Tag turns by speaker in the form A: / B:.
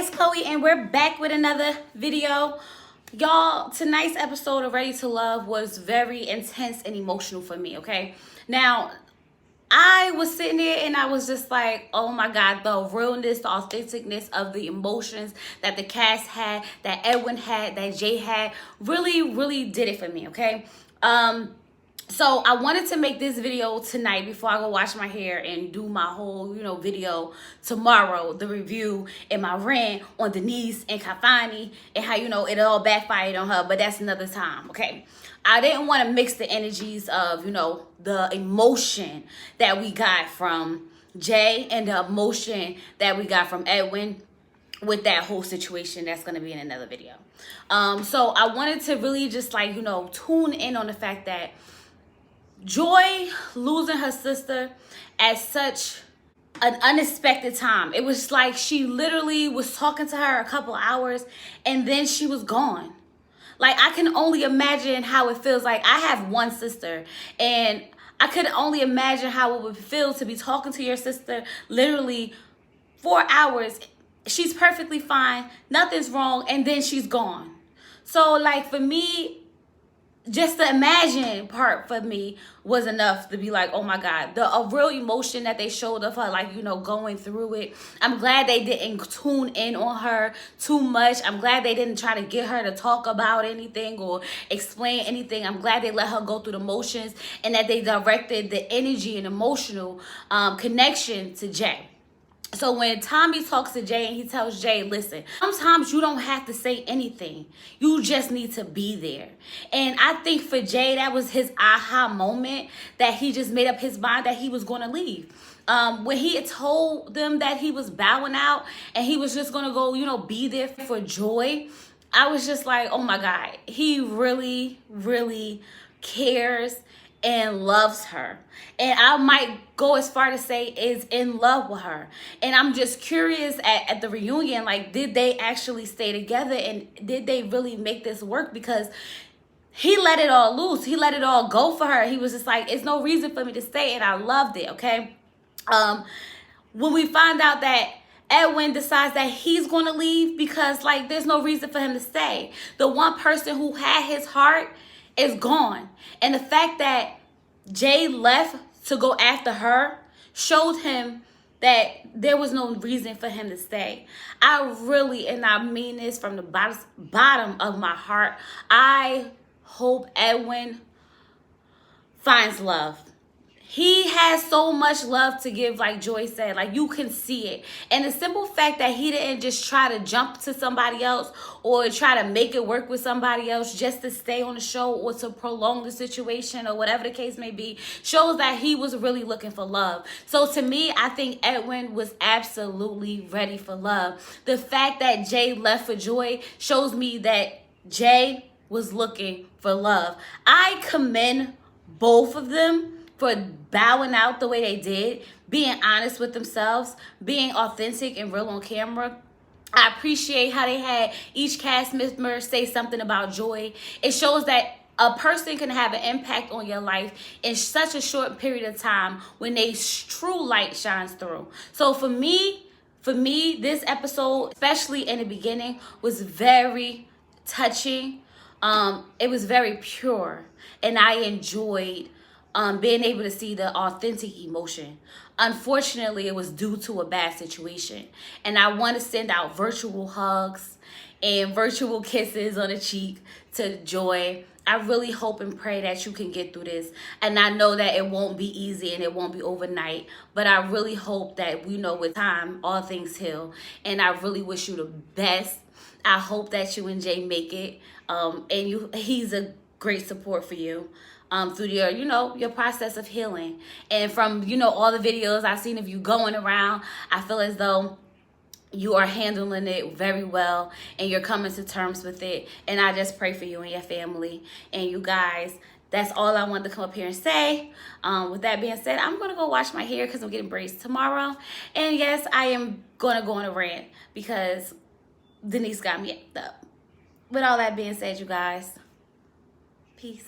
A: it's Chloe and we're back with another video. Y'all, tonight's episode of Ready to Love was very intense and emotional for me, okay? Now, I was sitting there and I was just like, oh my God, the realness, the authenticness of the emotions that the cast had, that Edwin had, that Jay had, really did it for me, okay? So I wanted to make this video tonight before I go wash my hair and do my whole, video tomorrow, the review and my rant on Denise and Kafani and how, it all backfired on her, but that's another time, okay? I didn't want to mix the energies of, the emotion that we got from Jay and the emotion that we got from Edwin with that whole situation that's going to be in another video. So I wanted to really just tune in on the fact that Joy losing her sister at such an unexpected time. It was like she literally was talking to her a couple hours and then she was gone. Like, I can only imagine how it feels. Like, I have one sister and I could only imagine how it would feel to be talking to your sister literally 4 hours. She's perfectly fine, nothing's wrong, and then she's gone. So like, for me, just the imagine part for me was enough to be like, oh my God, a real emotion that they showed of her, going through it. I'm glad they didn't tune in on her too much. I'm glad they didn't try to get her to talk about anything or explain anything. I'm glad they let her go through the motions and that they directed the energy and emotional connection to Jay. So when Tommy talks to Jay and he tells Jay, listen, sometimes you don't have to say anything. You just need to be there. And I think for Jay, that was his aha moment, that he just made up his mind that he was going to leave. When he had told them that he was bowing out and he was just going to go, be there for Joy, I was just like, oh my God, he really cares and loves her. And I might go as far to say is in love with her. And I'm just curious at the reunion, did they actually stay together and did they really make this work? Because he let it all loose. He let it all go for her. He was just like, it's no reason for me to stay, and I loved it, okay? When we find out that Edwin decides that he's going to leave because there's no reason for him to stay. The one person who had his heart is gone. And the fact that Jay left to go after her showed him that there was no reason for him to stay. I really, and I mean this from the bottom of my heart, I hope Edwin finds love. He has so much love to give, like Joy said. You can see it. And the simple fact that he didn't just try to jump to somebody else or try to make it work with somebody else just to stay on the show or to prolong the situation or whatever the case may be shows that he was really looking for love. So to me, I think Edwin was absolutely ready for love. The fact that Jay left for Joy shows me that Jay was looking for love. I commend both of them for bowing out the way they did, being honest with themselves, being authentic and real on camera. I appreciate how they had each cast member say something about Joy. It shows that a person can have an impact on your life in such a short period of time when they true light shines through. So for me, this episode, especially in the beginning, was very touching. It was very pure, and I enjoyed being able to see the authentic emotion. Unfortunately, it was due to a bad situation. And I want to send out virtual hugs and virtual kisses on the cheek to Joy. I really hope and pray that you can get through this. And I know that it won't be easy and it won't be overnight. But I really hope that with time, all things heal. And I really wish you the best. I hope that you and Jay make it. And he's a great support for you. Through your process of healing. And from, all the videos I've seen of you going around, I feel as though you are handling it very well and you're coming to terms with it. And I just pray for you and your family and you guys. That's all I wanted to come up here and say. With that being said, I'm going to go wash my hair because I'm getting braids tomorrow. And yes, I am going to go on a rant because Denise got me up. With all that being said, you guys, peace.